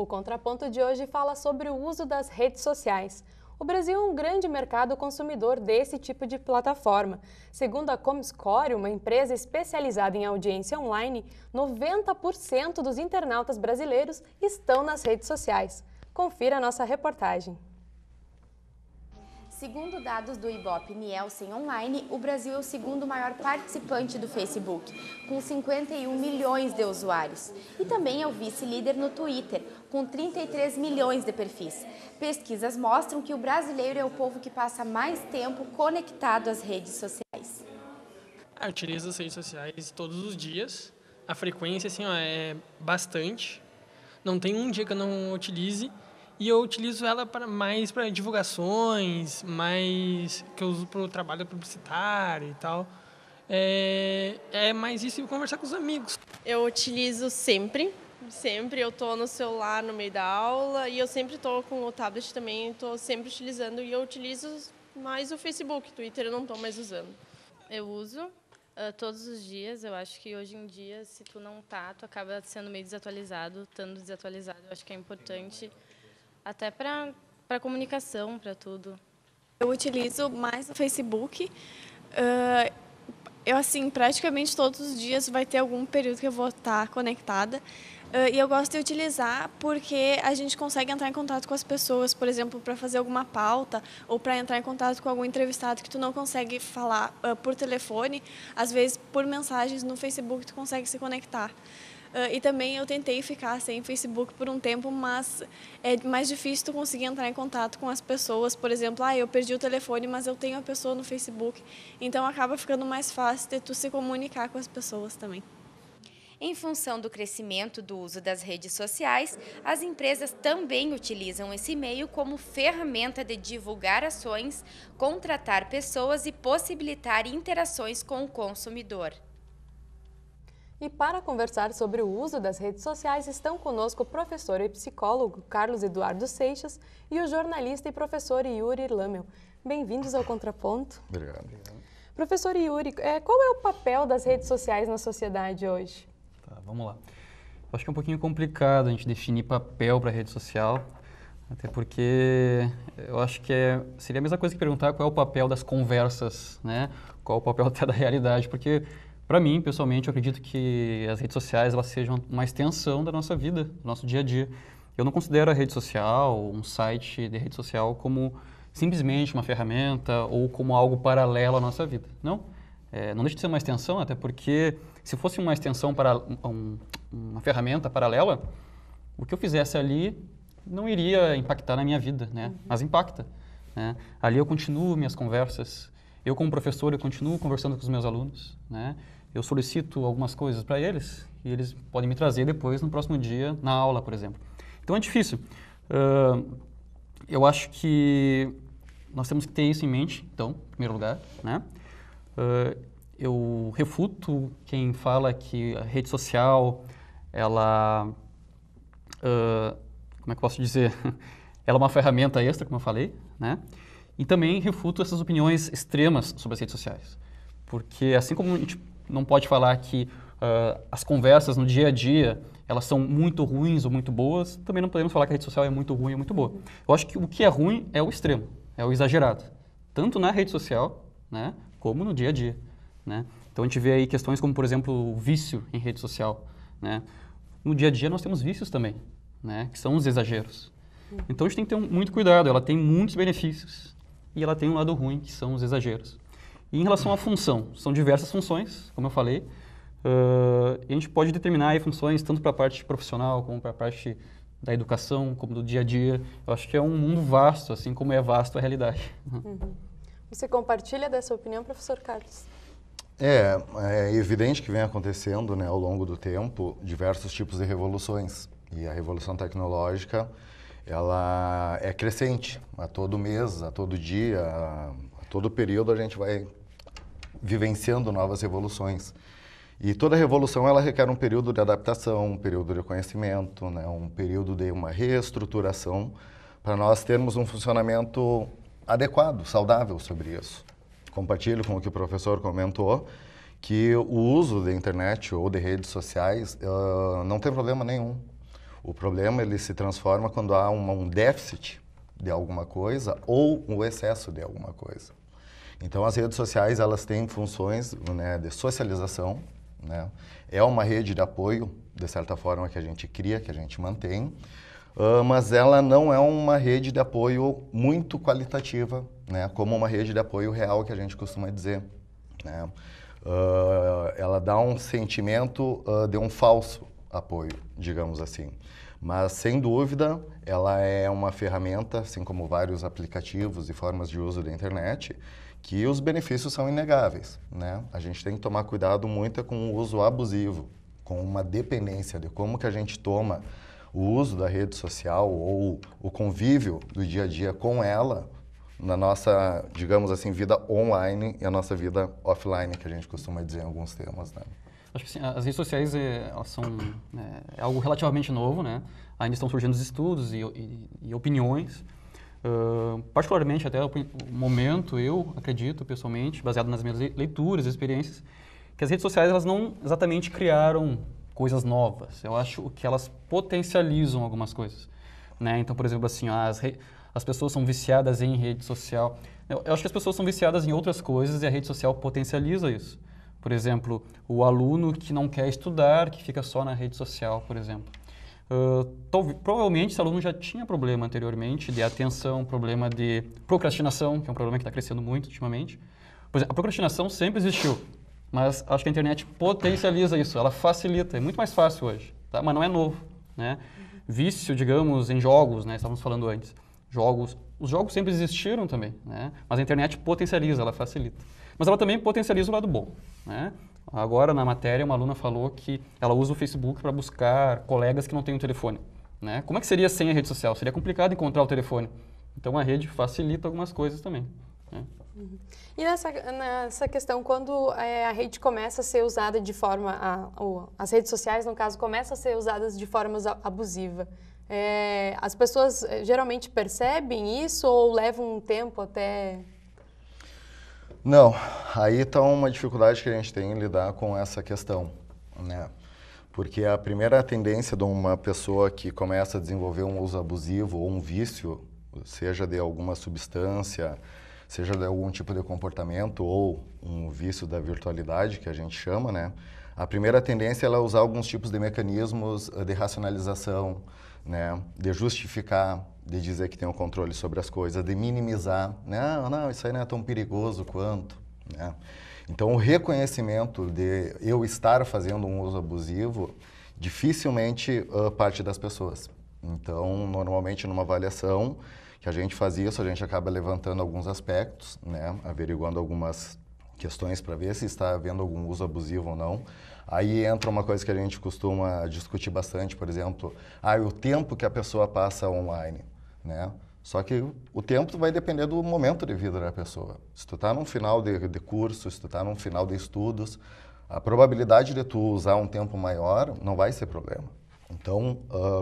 O Contraponto de hoje fala sobre o uso das redes sociais. O Brasil é um grande mercado consumidor desse tipo de plataforma. Segundo a Comscore, uma empresa especializada em audiência online, 90% dos internautas brasileiros estão nas redes sociais. Confira a nossa reportagem. Segundo dados do Ibope Nielsen Online, o Brasil é o segundo maior participante do Facebook, com 51 milhões de usuários. E também é o vice-líder no Twitter, com 33 milhões de perfis. Pesquisas mostram que o brasileiro é o povo que passa mais tempo conectado às redes sociais. Eu utilizo as redes sociais todos os dias. A frequência assim, é bastante. Não tem um dia que eu não utilize. E eu utilizo ela mais para divulgações, mais que eu uso para o trabalho publicitário e tal. É mais isso e conversar com os amigos. Eu utilizo sempre eu estou no celular no meio da aula e eu sempre estou com o tablet também, estou sempre utilizando e eu utilizo mais o Facebook, Twitter eu não estou mais usando. Eu uso todos os dias, eu acho que hoje em dia, se tu não tá, tu acaba sendo meio desatualizado, estando desatualizado, eu acho que é importante até para comunicação, para tudo. Eu utilizo mais o Facebook. Eu, assim, praticamente todos os dias vai ter algum período que eu vou estar conectada. E eu gosto de utilizar porque a gente consegue entrar em contato com as pessoas, por exemplo, para fazer alguma pauta ou para entrar em contato com algum entrevistado que tu não consegue falar por telefone. Às vezes, por mensagens no Facebook, tu consegue se conectar. E também eu tentei ficar sem Facebook por um tempo, mas é mais difícil tu conseguir entrar em contato com as pessoas. Por exemplo, eu perdi o telefone, mas eu tenho a pessoa no Facebook. Então, acaba ficando mais fácil de tu se comunicar com as pessoas também. Em função do crescimento do uso das redes sociais, as empresas também utilizam esse meio como ferramenta de divulgar ações, contratar pessoas e possibilitar interações com o consumidor. E para conversar sobre o uso das redes sociais estão conosco o professor e psicólogo Carlos Eduardo Seixas e o jornalista e professor Yuri Lamel. Bem-vindos ao Contraponto. Obrigado. Professor Yuri, qual é o papel das redes sociais na sociedade hoje? Tá, vamos lá. Eu acho que é um pouquinho complicado a gente definir papel para a rede social, até porque eu acho que seria a mesma coisa que perguntar qual é o papel das conversas, né? Qual é o papel até da realidade, porque para mim, pessoalmente, eu acredito que as redes sociais elas sejam uma extensão da nossa vida, do nosso dia a dia. Eu não considero a rede social, um site de rede social, como simplesmente uma ferramenta ou como algo paralelo à nossa vida. Não, não deixa de ser uma extensão, até porque se fosse uma extensão para uma ferramenta paralela, o que eu fizesse ali não iria impactar na minha vida, né? Mas impacta, né? Ali eu continuo minhas conversas. Eu, como professor, eu continuo conversando com os meus alunos, né? Eu solicito algumas coisas para eles e eles podem me trazer depois, no próximo dia, na aula, por exemplo. Então, é difícil. Eu acho que nós temos que ter isso em mente, então, em primeiro lugar, né? Eu refuto quem fala que a rede social, ela... como é que eu posso dizer? Ela é uma ferramenta extra, como eu falei, né? E também refuto essas opiniões extremas sobre as redes sociais. Porque assim como a gente não pode falar que as conversas no dia a dia elas são muito ruins ou muito boas, também não podemos falar que a rede social é muito ruim ou muito boa. Eu acho que o que é ruim é o extremo, é o exagerado. Tanto na rede social, né, como no dia a dia, né? Então a gente vê aí questões como, por exemplo, o vício em rede social, né? No dia a dia nós temos vícios também, né, que são os exageros. Então a gente tem que ter muito cuidado, ela tem muitos benefícios e ela tem um lado ruim, que são os exageros. E em relação à função, são diversas funções, como eu falei, e a gente pode determinar aí funções tanto para a parte profissional, como para a parte da educação, como do dia a dia. Eu acho que é um mundo vasto, assim como é vasto a realidade. Você compartilha dessa opinião, professor Carlos? É evidente que vem acontecendo, né, ao longo do tempo, diversos tipos de revoluções. E a revolução tecnológica, ela é crescente. A todo mês, a todo dia, a todo período a gente vai vivenciando novas revoluções. E toda revolução ela requer um período de adaptação, um período de conhecimento, né, um período de uma reestruturação para nós termos um funcionamento adequado, saudável sobre isso. Compartilho com o que o professor comentou, que o uso da internet ou de redes sociais não tem problema nenhum. O problema ele se transforma quando há um déficit de alguma coisa ou um excesso de alguma coisa. Então, as redes sociais, elas têm funções, né, de socialização, né? É uma rede de apoio, de certa forma, que a gente cria, que a gente mantém, mas ela não é uma rede de apoio muito qualitativa, né, como uma rede de apoio real que a gente costuma dizer, né? Ela dá um sentimento de um falso apoio, digamos assim. Mas, sem dúvida, ela é uma ferramenta, assim como vários aplicativos e formas de uso da internet, que os benefícios são inegáveis, né? A gente tem que tomar cuidado muito com o uso abusivo, com uma dependência de como que a gente toma o uso da rede social ou o convívio do dia a dia com ela na nossa, digamos assim, vida online e a nossa vida offline, que a gente costuma dizer em alguns temas, né? Acho que assim, as redes sociais elas são é algo relativamente novo, né? Ainda estão surgindo os estudos e opiniões. Particularmente, até o momento, eu acredito, pessoalmente, baseado nas minhas leituras, experiências, que as redes sociais elas não exatamente criaram coisas novas. Eu acho que elas potencializam algumas coisas, né? Então, por exemplo, assim, as pessoas são viciadas em rede social. Eu acho que as pessoas são viciadas em outras coisas e a rede social potencializa isso. Por exemplo, o aluno que não quer estudar, que fica só na rede social, por exemplo. Provavelmente esse aluno já tinha problema anteriormente de atenção, problema de procrastinação, que é um problema que está crescendo muito ultimamente. Por exemplo, a procrastinação sempre existiu, mas acho que a internet potencializa isso, ela facilita, é muito mais fácil hoje, tá? Mas não é novo, né? Vício, digamos, em jogos, né? Estávamos falando antes. Os jogos sempre existiram também, né? Mas a internet potencializa, ela facilita. Mas ela também potencializa o lado bom, né? Agora, na matéria, uma aluna falou que ela usa o Facebook para buscar colegas que não têm um telefone, né? Como é que seria sem a rede social? Seria complicado encontrar o telefone. Então, a rede facilita algumas coisas também, né? E nessa questão, quando a rede começa a ser usada de forma... as redes sociais, no caso, começam a ser usadas de forma abusiva, as pessoas geralmente percebem isso ou levam um tempo até... Não, aí está uma dificuldade que a gente tem em lidar com essa questão, né? Porque a primeira tendência de uma pessoa que começa a desenvolver um uso abusivo ou um vício, seja de alguma substância, seja de algum tipo de comportamento ou um vício da virtualidade, que a gente chama, né? A primeira tendência é usar alguns tipos de mecanismos de racionalização, né? De justificar, de dizer que tem um controle sobre as coisas, de minimizar. Não, isso aí não é tão perigoso quanto, né? Então, o reconhecimento de eu estar fazendo um uso abusivo dificilmente parte das pessoas. Então, normalmente, numa avaliação que a gente faz isso, a gente acaba levantando alguns aspectos, né? Averiguando algumas questões para ver se está havendo algum uso abusivo ou não. Aí entra uma coisa que a gente costuma discutir bastante, por exemplo, o tempo que a pessoa passa online, né? Só que o tempo vai depender do momento de vida da pessoa. Se tu está num final de curso, se tu está num final de estudos, a probabilidade de tu usar um tempo maior não vai ser problema. Então,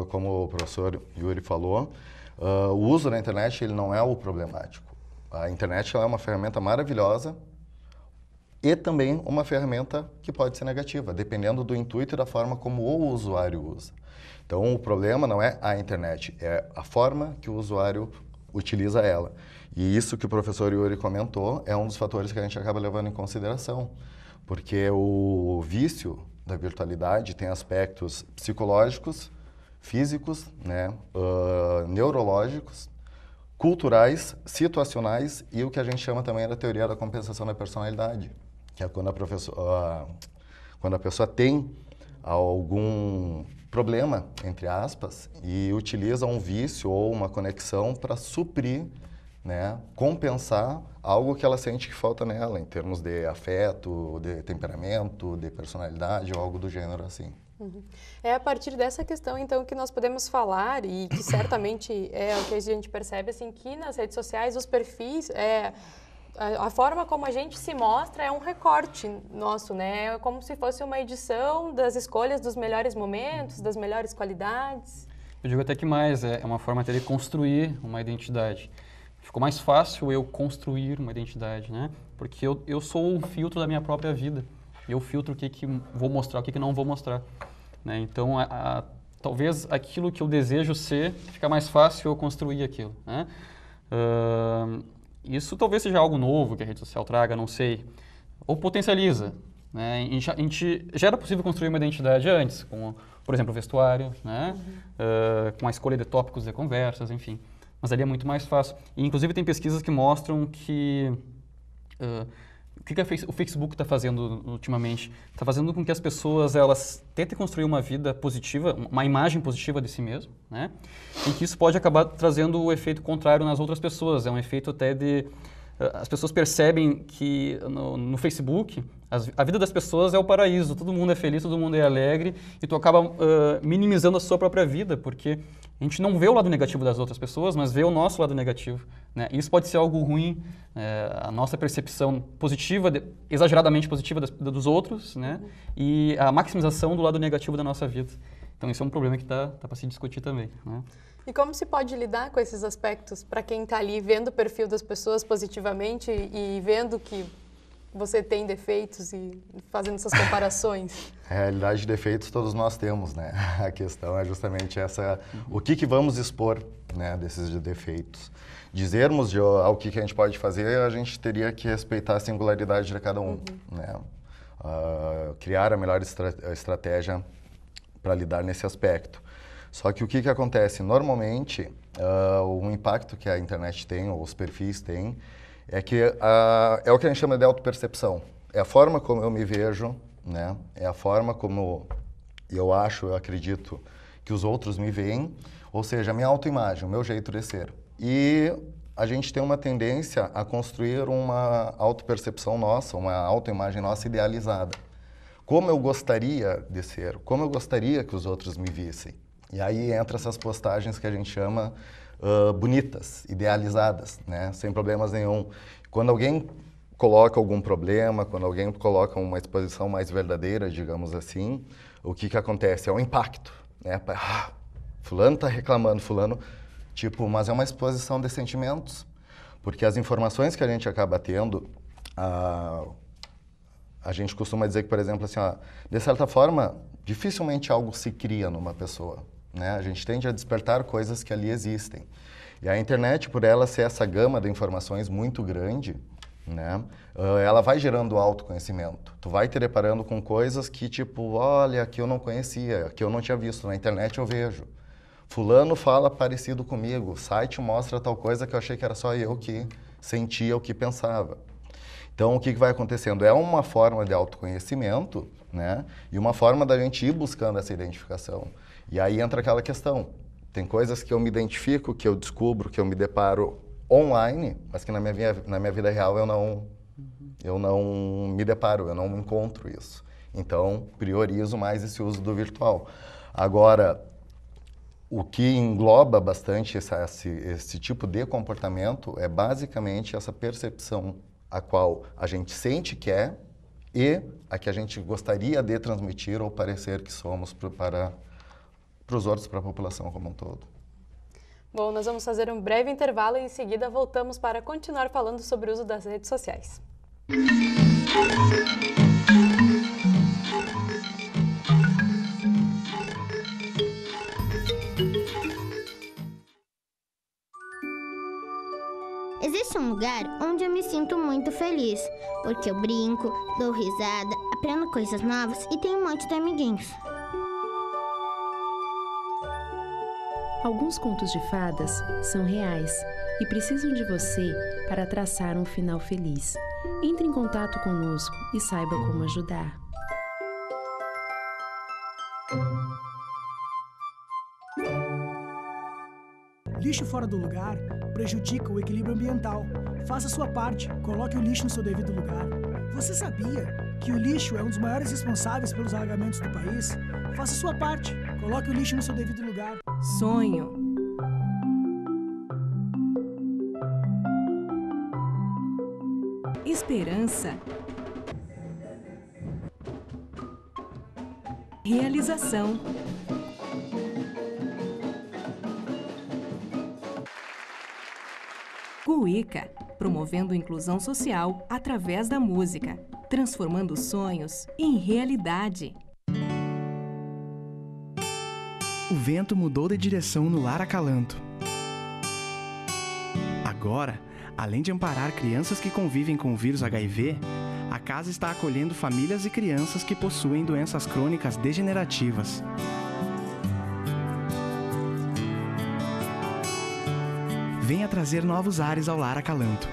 como o professor Yuri falou, o uso da internet ele não é o problemático. A internet ela é uma ferramenta maravilhosa e também uma ferramenta que pode ser negativa, dependendo do intuito e da forma como o usuário usa. Então, o problema não é a internet, é a forma que o usuário utiliza ela. E isso que o professor Yuri comentou é um dos fatores que a gente acaba levando em consideração, porque o vício da virtualidade tem aspectos psicológicos, físicos, né, neurológicos, culturais, situacionais e o que a gente chama também da teoria da compensação da personalidade, que é quando a pessoa tem algum problema, entre aspas, e utiliza um vício ou uma conexão para suprir, né, compensar algo que ela sente que falta nela, em termos de afeto, de temperamento, de personalidade ou algo do gênero assim. Uhum. É a partir dessa questão, então, que nós podemos falar e que certamente é o que a gente percebe, assim, que nas redes sociais os perfis, a forma como a gente se mostra é um recorte nosso, né? É como se fosse uma edição das escolhas dos melhores momentos, das melhores qualidades. Eu digo até que mais, é uma forma até de construir uma identidade. Ficou mais fácil eu construir uma identidade, né? Porque eu sou o filtro da minha própria vida. Eu filtro o que vou mostrar, o que não vou mostrar, né? Então, talvez aquilo que eu desejo ser, fica mais fácil eu construir aquilo, né? Isso talvez seja algo novo que a rede social traga, não sei. Ou potencializa, né? Já era possível construir uma identidade antes, com, por exemplo, o vestuário, né? Com a escolha de tópicos de conversas, enfim. Mas ali é muito mais fácil. E, inclusive, tem pesquisas que mostram que o que o Facebook está fazendo ultimamente? Está fazendo com que as pessoas elas tentem construir uma vida positiva, uma imagem positiva de si mesmo, né? E que isso pode acabar trazendo o efeito contrário nas outras pessoas. É um efeito até de... As pessoas percebem que no Facebook a vida das pessoas é o paraíso, todo mundo é feliz, todo mundo é alegre e tu acaba minimizando a sua própria vida, porque a gente não vê o lado negativo das outras pessoas, mas vê o nosso lado negativo, né? Isso pode ser algo ruim, a nossa percepção positiva, exageradamente positiva dos outros, né? E a maximização do lado negativo da nossa vida. Então isso é um problema que tá para se discutir também, né? E como se pode lidar com esses aspectos para quem está ali vendo o perfil das pessoas positivamente e vendo que você tem defeitos e fazendo essas comparações? Realidade de defeitos todos nós temos, né? A questão é justamente essa, o que vamos expor, né, desses defeitos. Dizermos ao que a gente pode fazer, a gente teria que respeitar a singularidade de cada um, né? Criar a melhor estratégia para lidar nesse aspecto. Só que o que acontece? Normalmente, o impacto que a internet tem, ou os perfis têm, é que é o que a gente chama de autopercepção. É a forma como eu me vejo, né? É a forma como eu acho, eu acredito que os outros me veem, ou seja, a minha autoimagem, o meu jeito de ser. E a gente tem uma tendência a construir uma autopercepção nossa, uma autoimagem nossa idealizada. Como eu gostaria de ser, como eu gostaria que os outros me vissem. E aí entra essas postagens que a gente chama bonitas, idealizadas, né? Sem problemas nenhum. Quando alguém coloca algum problema, quando alguém coloca uma exposição mais verdadeira, digamos assim, o que acontece? É um impacto, né? Fulano está reclamando, fulano... Tipo, mas é uma exposição de sentimentos, porque as informações que a gente acaba tendo, a gente costuma dizer que, por exemplo, assim, de certa forma, dificilmente algo se cria numa pessoa, né? A gente tende a despertar coisas que ali existem. E a internet, por ela ser essa gama de informações muito grande, né? Ela vai gerando autoconhecimento. Tu vai te deparando com coisas que, tipo, olha, que eu não conhecia, que eu não tinha visto, na internet eu vejo. Fulano fala parecido comigo, o site mostra tal coisa que eu achei que era só eu que sentia o que pensava. Então, o que vai acontecendo? É uma forma de autoconhecimento, né? E uma forma da gente ir buscando essa identificação. E aí entra aquela questão. Tem coisas que eu me identifico, que eu descubro, que eu me deparo online, mas que na minha vida real eu não me deparo, eu não encontro isso. Então, priorizo mais esse uso do virtual. Agora, o que engloba bastante esse tipo de comportamento é basicamente essa percepção a qual a gente sente que é e a que a gente gostaria de transmitir ou parecer que somos para os outros, para a população como um todo. Bom, nós vamos fazer um breve intervalo e em seguida voltamos para continuar falando sobre o uso das redes sociais. Existe um lugar onde eu me sinto muito feliz, porque eu brinco, dou risada, aprendo coisas novas e tenho um monte de amiguinhos. Alguns contos de fadas são reais e precisam de você para traçar um final feliz. Entre em contato conosco e saiba como ajudar. Lixo fora do lugar prejudica o equilíbrio ambiental. Faça sua parte, coloque o lixo no seu devido lugar. Você sabia que o lixo é um dos maiores responsáveis pelos alagamentos do país? Faça sua parte, coloque o lixo no seu devido lugar. Sonho. Esperança. Realização. Cuíca, promovendo inclusão social através da música, transformando sonhos em realidade. o vento mudou de direção no Lar Acalanto. Agora, além de amparar crianças que convivem com o vírus HIV, a casa está acolhendo famílias e crianças que possuem doenças crônicas degenerativas. Venha trazer novos ares ao Lar Acalanto.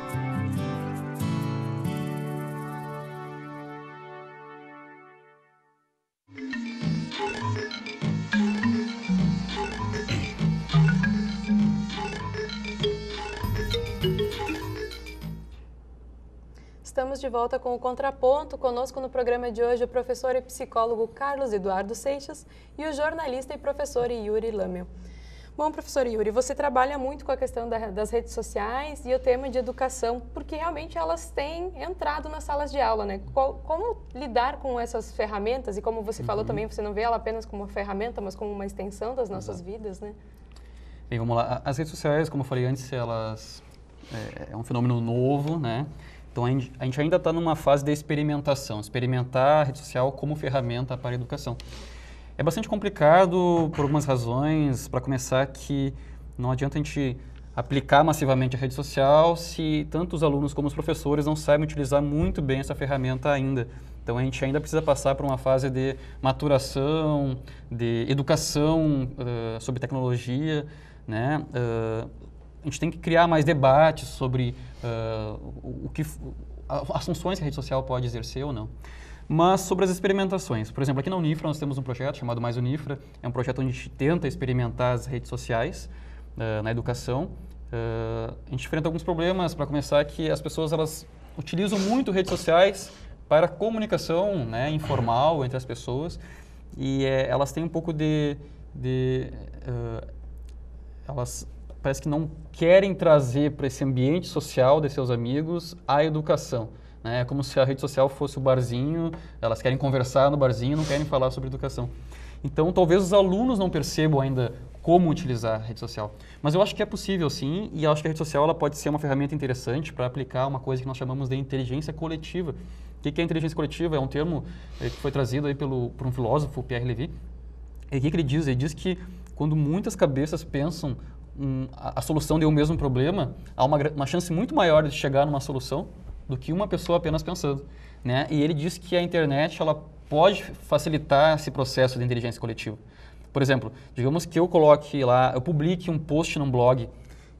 Estamos de volta com o Contraponto. Conosco no programa de hoje o professor e psicólogo Carlos Eduardo Seixas e o jornalista e professor Yuri Lamel. Bom, professor Yuri, você trabalha muito com a questão das redes sociais e o tema de educação, porque realmente elas têm entrado nas salas de aula, né? Como lidar com essas ferramentas e como você falou também, você não vê ela apenas como uma ferramenta, mas como uma extensão das nossas vidas, né? Bem, vamos lá. As redes sociais, como eu falei antes, elas é um fenômeno novo, né? Então, a gente ainda está numa fase de experimentação, experimentar a rede social como ferramenta para a educação. É bastante complicado por algumas razões. Para começar, que não adianta a gente aplicar massivamente a rede social se tanto os alunos como os professores não sabem utilizar muito bem essa ferramenta ainda. Então, a gente ainda precisa passar por uma fase de maturação, de educação sobre tecnologia, né? A gente tem que criar mais debates sobre as funções que a rede social pode exercer ou não. Mas sobre as experimentações. Por exemplo, aqui na Unifra nós temos um projeto chamado Mais Unifra. É um projeto onde a gente tenta experimentar as redes sociais na educação. A gente enfrenta alguns problemas. Para começar, que as pessoas elas utilizam muito redes sociais para comunicação, né, informal entre as pessoas. E elas têm um pouco elas parece que não querem trazer para esse ambiente social de seus amigos a educação. É como se a rede social fosse o barzinho, elas querem conversar no barzinho, não querem falar sobre educação. Então, talvez os alunos não percebam ainda como utilizar a rede social. Mas eu acho que é possível, sim, e eu acho que a rede social ela pode ser uma ferramenta interessante para aplicar uma coisa que nós chamamos de inteligência coletiva. O que é inteligência coletiva? É um termo que foi trazido aí por um filósofo, Pierre Levy. E o que ele diz? Ele diz que quando muitas cabeças pensam a solução de um mesmo problema, há uma chance muito maior de chegar numa solução do que uma pessoa apenas pensando, né? E ele diz que a internet ela pode facilitar esse processo de inteligência coletiva. Por exemplo, digamos que eu coloque lá, eu publique um post num blog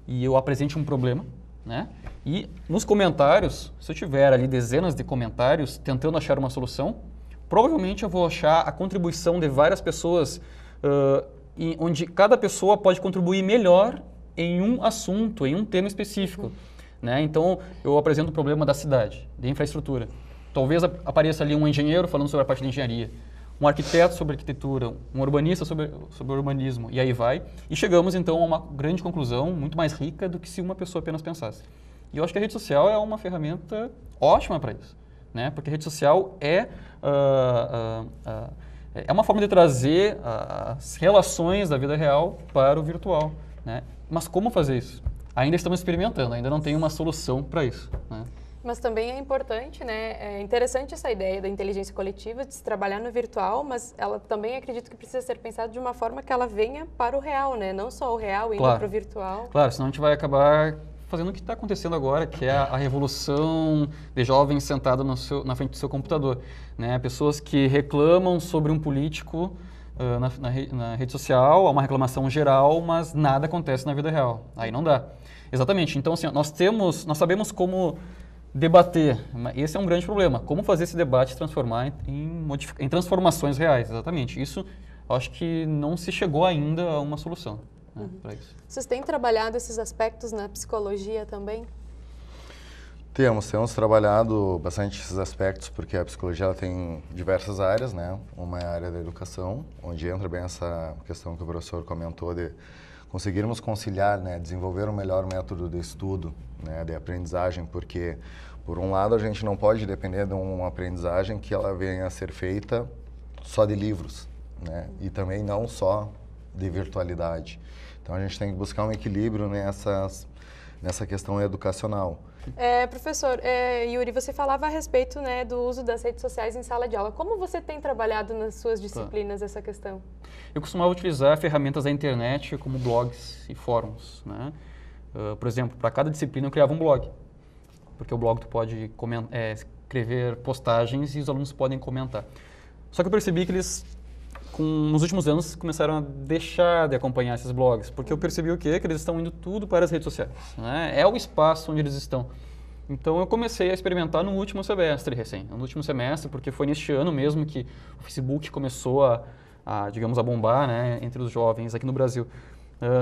e eu apresente um problema, né? E nos comentários, se eu tiver ali dezenas de comentários tentando achar uma solução, provavelmente eu vou achar a contribuição de várias pessoas onde cada pessoa pode contribuir melhor em um assunto, em um tema específico. Né? Então, eu apresento o problema da cidade, de infraestrutura. Talvez apareça ali um engenheiro falando sobre a parte de engenharia, um arquiteto sobre arquitetura, um urbanista sobre urbanismo, e aí vai. E chegamos, então, a uma grande conclusão, muito mais rica do que se uma pessoa apenas pensasse. E eu acho que a rede social é uma ferramenta ótima para isso, né? Porque a rede social é uma forma de trazer as relações da vida real para o virtual, né? Mas como fazer isso? Ainda estamos experimentando, ainda não tem uma solução para isso, né? Mas também é importante, né? É interessante essa ideia da inteligência coletiva, de se trabalhar no virtual, mas ela também acredito que precisa ser pensada de uma forma que ela venha para o real, né? Não só o real indo para o virtual. Claro, senão a gente vai acabar fazendo o que está acontecendo agora, que é a revolução de jovens sentados na frente do seu computador, né? Pessoas que reclamam sobre um político na rede social, há uma reclamação geral, mas nada acontece na vida real. Aí não dá. Exatamente. Então, assim, nós sabemos como debater. Esse é um grande problema. Como fazer esse debate se transformar em transformações reais. Exatamente. Isso, acho que não se chegou ainda a uma solução, né, para isso. Vocês têm trabalhado esses aspectos na psicologia também? Temos trabalhado bastante esses aspectos, porque a psicologia ela tem diversas áreas, né? Uma é a área da educação, onde entra bem essa questão que o professor comentou de conseguirmos conciliar, né? Desenvolver um melhor método de estudo, né? De aprendizagem, porque, por um lado, a gente não pode depender de uma aprendizagem que ela venha a ser feita só de livros, né? E também não só de virtualidade. Então, a gente tem que buscar um equilíbrio nessa questão educacional. Professor, Yuri, você falava a respeito, né, do uso das redes sociais em sala de aula. Como você tem trabalhado nas suas disciplinas essa questão? Eu costumava utilizar ferramentas da internet como blogs e fóruns, né? Por exemplo, para cada disciplina eu criava um blog, porque o blog tu pode escrever postagens e os alunos podem comentar. Só que eu percebi que eles, nos últimos anos, começaram a deixar de acompanhar esses blogs, porque eu percebi o quê? Que eles estão indo tudo para as redes sociais, né? É o espaço onde eles estão. Então eu comecei a experimentar no último semestre no último semestre, porque foi neste ano mesmo que o Facebook começou digamos, a bombar, né, entre os jovens aqui no Brasil.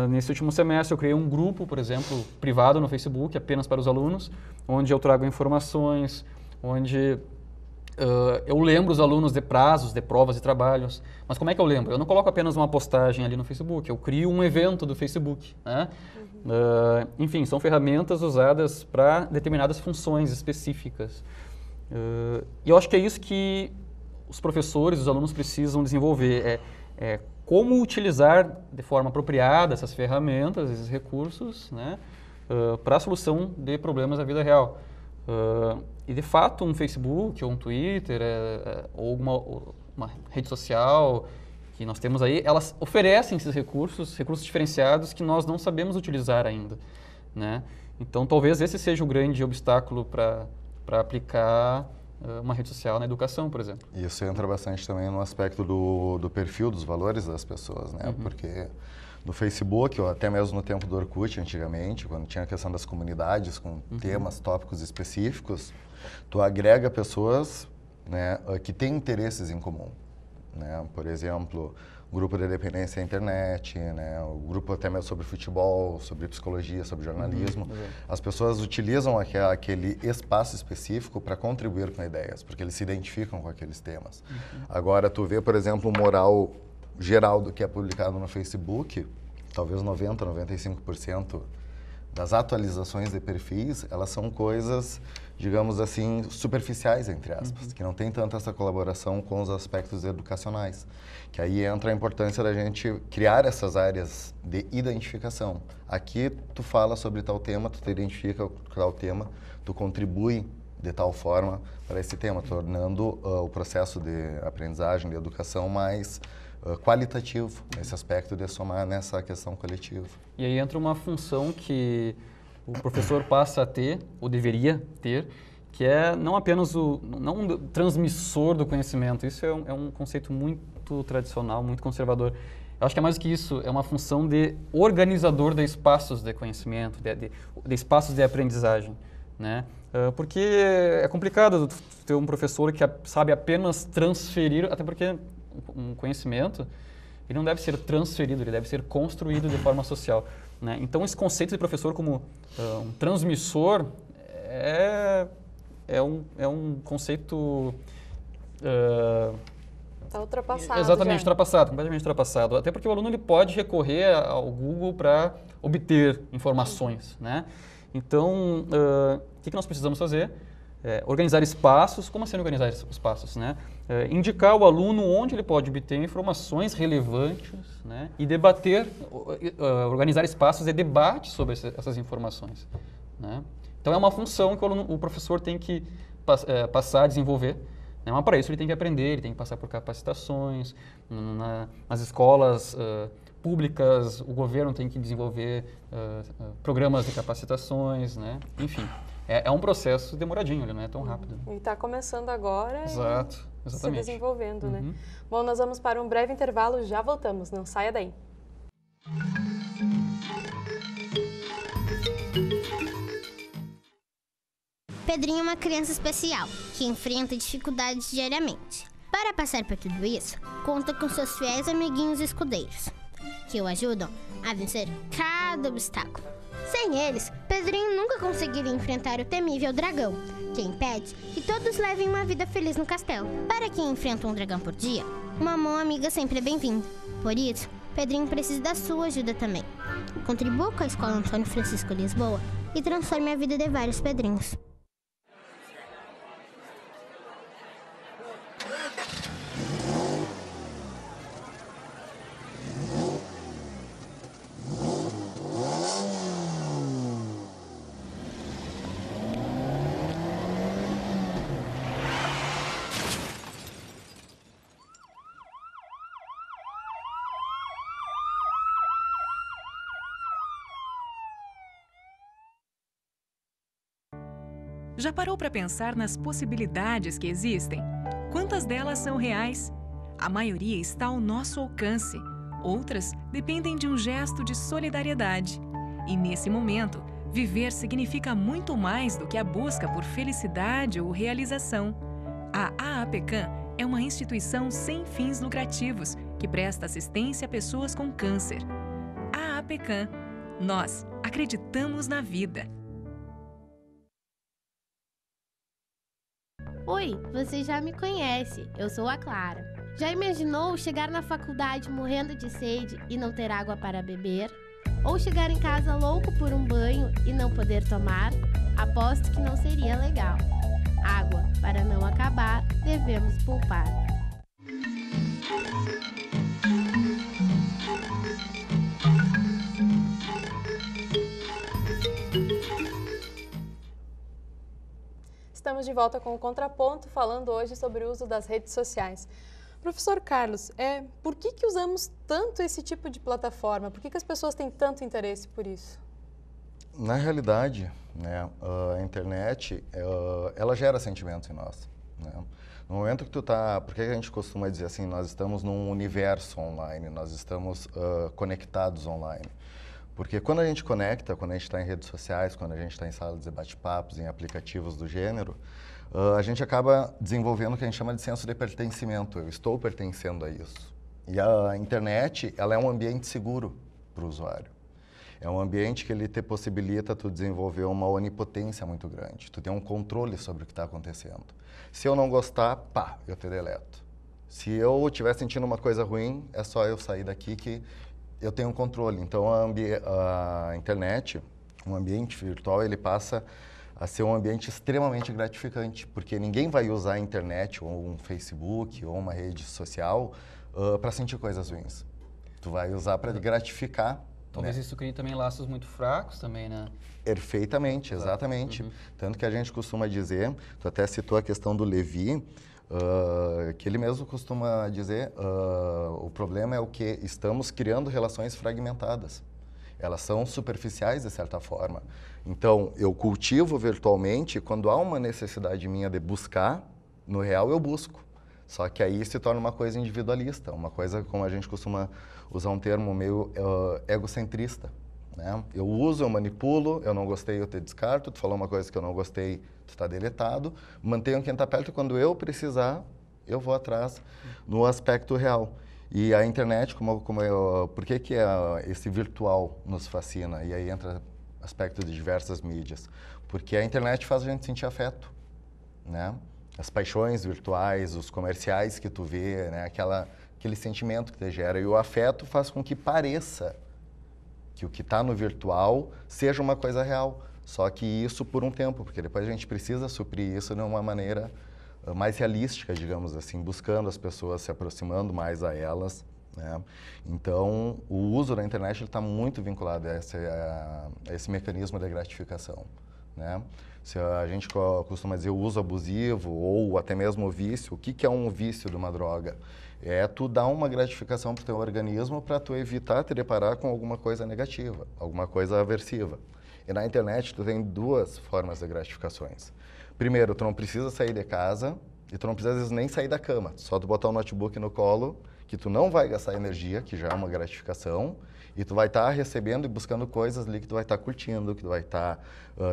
Nesse último semestre eu criei um grupo, por exemplo, privado no Facebook, apenas para os alunos, onde eu trago informações, onde eu lembro os alunos de prazos, de provas e trabalhos. Mas como é que eu lembro? Eu não coloco apenas uma postagem ali no Facebook, eu crio um evento do Facebook, né? Enfim, são ferramentas usadas para determinadas funções específicas. E eu acho que é isso que os professores, os alunos precisam desenvolver, como utilizar de forma apropriada essas ferramentas, esses recursos, né, para a solução de problemas da vida real. E, de fato, um Facebook ou um Twitter ou uma rede social que nós temos aí, elas oferecem esses recursos diferenciados que nós não sabemos utilizar ainda, né? Então, talvez esse seja o grande obstáculo para aplicar uma rede social na educação, por exemplo. Isso entra bastante também no aspecto do perfil, dos valores das pessoas, né? Porque no Facebook, ou até mesmo no tempo do Orkut, antigamente, quando tinha a questão das comunidades com temas, tópicos específicos, tu agrega pessoas, né, que têm interesses em comum, né? Por exemplo, o grupo de dependência da internet, né, o grupo até mesmo sobre futebol, sobre psicologia, sobre jornalismo. As pessoas utilizam aquele espaço específico para contribuir com ideias, porque eles se identificam com aqueles temas. Agora, tu vê, por exemplo, o moral geral do que é publicado no Facebook, talvez 90%, 95% das atualizações de perfis, elas são coisas, digamos assim, superficiais, entre aspas, que não tem tanta essa colaboração com os aspectos educacionais. Que aí entra a importância da gente criar essas áreas de identificação. Aqui tu fala sobre tal tema, tu te identifica com tal tema, tu contribui de tal forma para esse tema, tornando o processo de aprendizagem, de educação mais qualitativo, nesse aspecto de somar nessa questão coletiva. E aí entra uma função que o professor passa a ter, ou deveria ter, que é não apenas não transmissor do conhecimento. Isso é um conceito muito tradicional, muito conservador. Eu acho que é mais do que isso, é uma função de organizador de espaços de conhecimento, de espaços de aprendizagem, né? Porque é complicado ter um professor que sabe apenas transferir, até porque um conhecimento, ele não deve ser transferido, ele deve ser construído de forma social, né? Então, esse conceito de professor como um transmissor é um conceito... Está ultrapassado. Exatamente, ultrapassado, completamente ultrapassado. Até porque o aluno ele pode recorrer ao Google para obter informações, né? Então, o que nós precisamos fazer? Organizar espaços. Como assim organizar espaços, né? Indicar ao aluno onde ele pode obter informações relevantes, né? E debater, organizar espaços de debate sobre essas informações, né? Então é uma função que o professor tem que passar a desenvolver, né? Mas para isso ele tem que aprender, ele tem que passar por capacitações. Nas escolas públicas, o governo tem que desenvolver programas de capacitações, né? Enfim. É um processo demoradinho, ele não é tão rápido. E está começando agora. Exato, exatamente. Se desenvolvendo, né? Bom, nós vamos para um breve intervalo, já voltamos, não saia daí. Pedrinho é uma criança especial, que enfrenta dificuldades diariamente. Para passar por tudo isso, conta com seus fiéis amiguinhos escudeiros, que o ajudam a vencer cada obstáculo. Sem eles, Pedrinho nunca conseguiria enfrentar o temível dragão, que impede que todos levem uma vida feliz no castelo. Para quem enfrenta um dragão por dia, uma mão amiga sempre é bem-vinda. Por isso, Pedrinho precisa da sua ajuda também. Contribua com a Escola Antônio Francisco Lisboa e transforme a vida de vários Pedrinhos. Já parou para pensar nas possibilidades que existem? Quantas delas são reais? A maioria está ao nosso alcance. Outras dependem de um gesto de solidariedade. E nesse momento, viver significa muito mais do que a busca por felicidade ou realização. A AAPCAM é uma instituição sem fins lucrativos que presta assistência a pessoas com câncer. AAPCAM. Nós acreditamos na vida. Oi, você já me conhece, eu sou a Clara. Já imaginou chegar na faculdade morrendo de sede e não ter água para beber? Ou chegar em casa louco por um banho e não poder tomar? Aposto que não seria legal. Água, para não acabar, devemos poupar. Estamos de volta com o Contraponto, falando hoje sobre o uso das redes sociais. Professor Carlos, por que usamos tanto esse tipo de plataforma? Por que as pessoas têm tanto interesse por isso? Na realidade, né, a internet, ela gera sentimentos em nós. Né? No momento que tu tá... Por que a gente costuma dizer assim, nós estamos num universo online, nós estamos conectados online? Porque quando a gente conecta, quando a gente está em redes sociais, quando a gente está em salas de bate-papos, em aplicativos do gênero, a gente acaba desenvolvendo o que a gente chama de senso de pertencimento. Eu estou pertencendo a isso. E a internet, ela é um ambiente seguro para o usuário. É um ambiente que ele te possibilita tu desenvolver uma onipotência muito grande. Tu tem um controle sobre o que está acontecendo. Se eu não gostar, pá, eu te deleto. Se eu estiver sentindo uma coisa ruim, é só eu sair daqui que eu tenho um controle. Então, a internet, um ambiente virtual, ele passa a ser um ambiente extremamente gratificante, porque ninguém vai usar a internet, ou um Facebook, ou uma rede social, para sentir coisas ruins. Tu vai usar para gratificar. Talvez isso crie também laços muito fracos também, né? Perfeitamente, exatamente. Uhum. Tanto que a gente costuma dizer, tu até citou a questão do Levi, que ele mesmo costuma dizer, o problema é o que estamos criando relações fragmentadas. Elas são superficiais de certa forma. Então, eu cultivo virtualmente, quando há uma necessidade minha de buscar, no real eu busco. Só que aí se torna uma coisa individualista, uma coisa, como a gente costuma usar um termo meio egocentrista. Né? Eu uso, eu manipulo, eu não gostei, eu te descarto, tu falou uma coisa que eu não gostei, tu está deletado, mantenho quem está perto e quando eu precisar, eu vou atrás no aspecto real. E a internet, por que esse virtual nos fascina? E aí entra aspecto de diversas mídias. Porque a internet faz a gente sentir afeto, né? As paixões virtuais, os comerciais que tu vê, né? Aquele sentimento que te gera. E o afeto faz com que pareça que o que está no virtual seja uma coisa real. Só que isso por um tempo, porque depois a gente precisa suprir isso de uma maneira mais realística, digamos assim, buscando as pessoas, se aproximando mais a elas. Né? Então, o uso da internet está muito vinculado a esse mecanismo de gratificação. Né? Se a gente costuma dizer o uso abusivo ou até mesmo o vício, o que é um vício de uma droga? É tu dar uma gratificação para o teu organismo para tu evitar te deparar com alguma coisa negativa, alguma coisa aversiva. E na internet tu tem duas formas de gratificações. Primeiro, tu não precisa sair de casa e tu não precisa às vezes nem sair da cama. Só tu botar o notebook no colo, que tu não vai gastar energia, que já é uma gratificação, e tu vai estar recebendo e buscando coisas ali que tu vai estar curtindo, que tu vai estar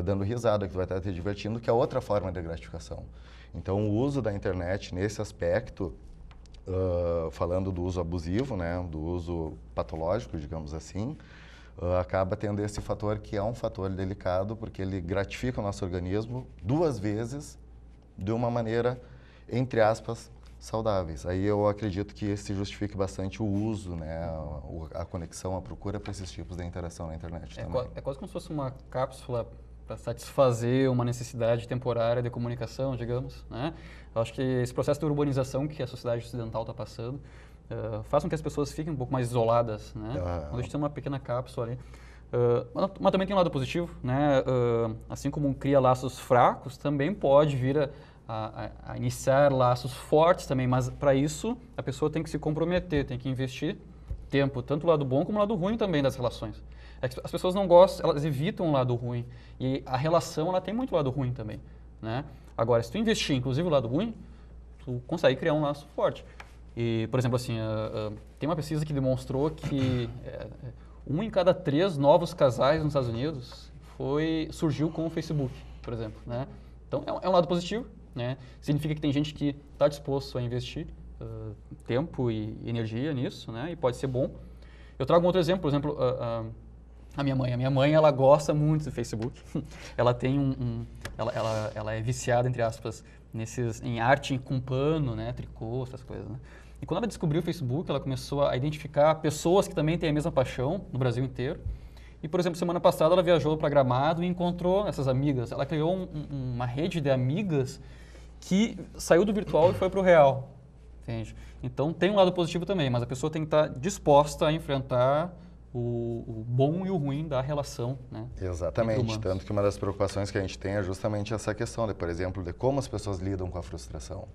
dando risada, que tu vai estar te divertindo, que é outra forma de gratificação. Então, o uso da internet nesse aspecto, falando do uso abusivo, né, do uso patológico, digamos assim, acaba tendo esse fator que é um fator delicado, porque ele gratifica o nosso organismo duas vezes de uma maneira, entre aspas, saudáveis. Aí eu acredito que se justifique bastante o uso, né, a conexão, a procura para esses tipos de interação na internet também. É quase como se fosse uma cápsula para satisfazer uma necessidade temporária de comunicação, digamos. Né? Eu acho que esse processo de urbanização que a sociedade ocidental está passando faz com que as pessoas fiquem um pouco mais isoladas, né? Quando a gente tem uma pequena cápsula ali. Mas também tem um lado positivo, né? Assim como cria laços fracos, também pode vir a iniciar laços fortes também, mas para isso a pessoa tem que se comprometer, tem que investir tempo, tanto o lado bom como o lado ruim também das relações. As pessoas não gostam, elas evitam o lado ruim, e a relação ela tem muito lado ruim também. né? Agora, se tu investir, inclusive, o lado ruim, tu consegue criar um laço forte. E, por exemplo, assim, tem uma pesquisa que demonstrou que 1 em cada 3 novos casais nos Estados Unidos surgiu com o Facebook, por exemplo, né? Então, é um lado positivo, né? Significa que tem gente que está disposto a investir tempo e energia nisso, né? E pode ser bom. Eu trago um outro exemplo, por exemplo, a minha mãe. A minha mãe, ela gosta muito do Facebook. Ela tem ela é viciada, entre aspas, em arte com pano, né? Tricô, essas coisas, né? E quando ela descobriu o Facebook, ela começou a identificar pessoas que também têm a mesma paixão no Brasil inteiro. E, por exemplo, semana passada ela viajou para Gramado e encontrou essas amigas. Ela criou uma rede de amigas que saiu do virtual e foi para o real. Entende? Então, tem um lado positivo também, mas a pessoa tem que estar disposta a enfrentar o bom e o ruim da relação, né? Exatamente, tanto que uma das preocupações que a gente tem é justamente essa questão, por exemplo, de como as pessoas lidam com a frustração.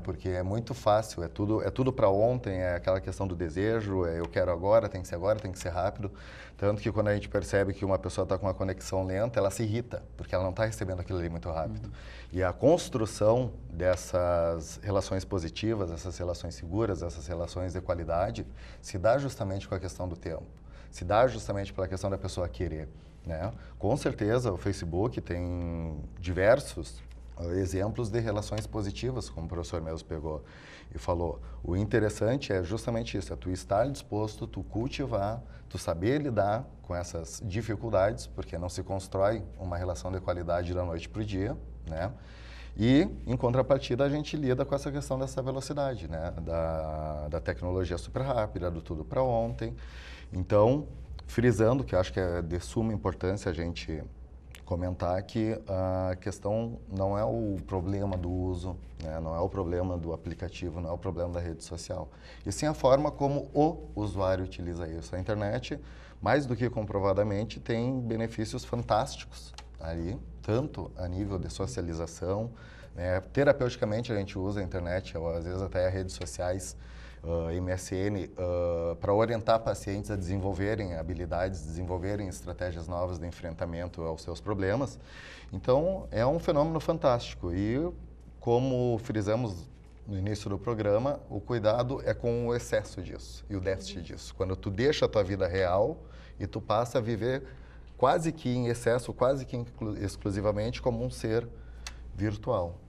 Porque é muito fácil, é tudo para ontem, é aquela questão do desejo, eu quero agora, tem que ser rápido. Tanto que quando a gente percebe que uma pessoa está com uma conexão lenta, ela se irrita, porque ela não está recebendo aquilo ali muito rápido. E a construção dessas relações positivas, essas relações seguras, essas relações de qualidade, se dá justamente com a questão do tempo. Se dá justamente pela questão da pessoa querer, né? Com certeza, o Facebook tem diversos exemplos de relações positivas, como o professor mesmo pegou e falou. O interessante é justamente isso, é tu estar disposto, tu cultivar, tu saber lidar com essas dificuldades, porque não se constrói uma relação de qualidade da noite para o dia, né? E, em contrapartida, a gente lida com essa questão dessa velocidade, né? Da tecnologia super rápida, do tudo para ontem. Então, frisando, que eu acho que é de suma importância a gente comentar que a questão não é o problema do uso, né? Não é o problema do aplicativo, não é o problema da rede social, e sim a forma como o usuário utiliza isso. A internet, mais do que comprovadamente, tem benefícios fantásticos ali, tanto a nível de socialização, né? Terapeuticamente a gente usa a internet, ou às vezes até as redes sociais, MSN, para orientar pacientes a desenvolverem habilidades, desenvolverem estratégias novas de enfrentamento aos seus problemas. Então, é um fenômeno fantástico e, como frisamos no início do programa, o cuidado é com o excesso disso e o déficit disso. Quando tu deixa a tua vida real e tu passa a viver quase que em excesso, quase que exclusivamente como um ser virtual.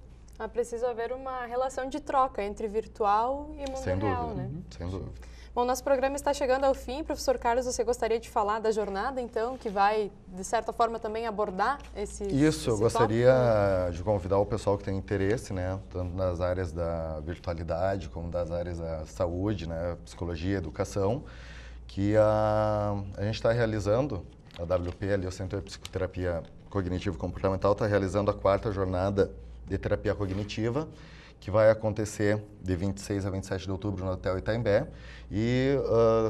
Precisa haver uma relação de troca entre virtual e mundo sem real, dúvida, né? Sem dúvida. Bom, nosso programa está chegando ao fim. Professor Carlos, você gostaria de falar da jornada, então, que vai, de certa forma, também abordar esse Isso, eu gostaria tópico? de convidar o pessoal que tem interesse, né, tanto nas áreas da virtualidade como das áreas da saúde, né, psicologia, educação, que a gente está realizando, a WP, ali, o Centro de Psicoterapia Cognitivo-Comportamental, está realizando a 4ª jornada de terapia cognitiva, que vai acontecer de 26 a 27 de outubro no Hotel Itaimbé, e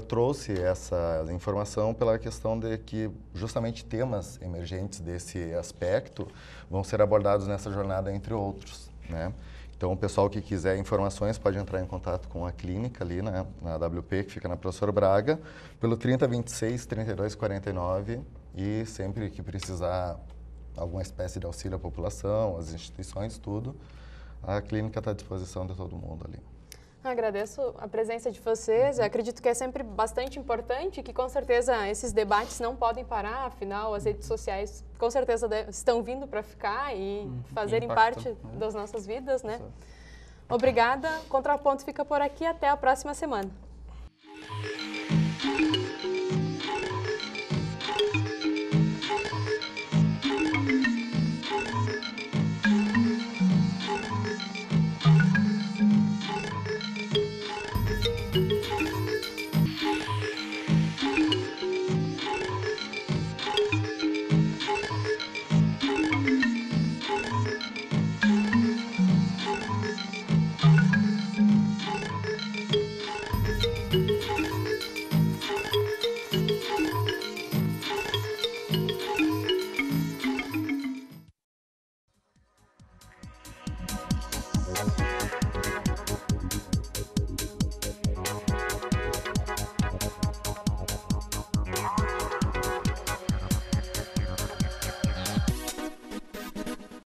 trouxe essa informação pela questão de que justamente temas emergentes desse aspecto vão ser abordados nessa jornada, entre outros, né? Então, o pessoal que quiser informações pode entrar em contato com a clínica ali, né, na WP, que fica na Professor Braga, pelo 3026 3249, e sempre que precisar alguma espécie de auxílio à população, às instituições, tudo, a clínica está à disposição de todo mundo ali. Agradeço a presença de vocês. Eu acredito que é sempre bastante importante e que, com certeza, esses debates não podem parar. Afinal, as redes sociais, com certeza, estão vindo para ficar e fazerem parte das nossas vidas, né? Obrigada. Contraponto fica por aqui. Até a próxima semana.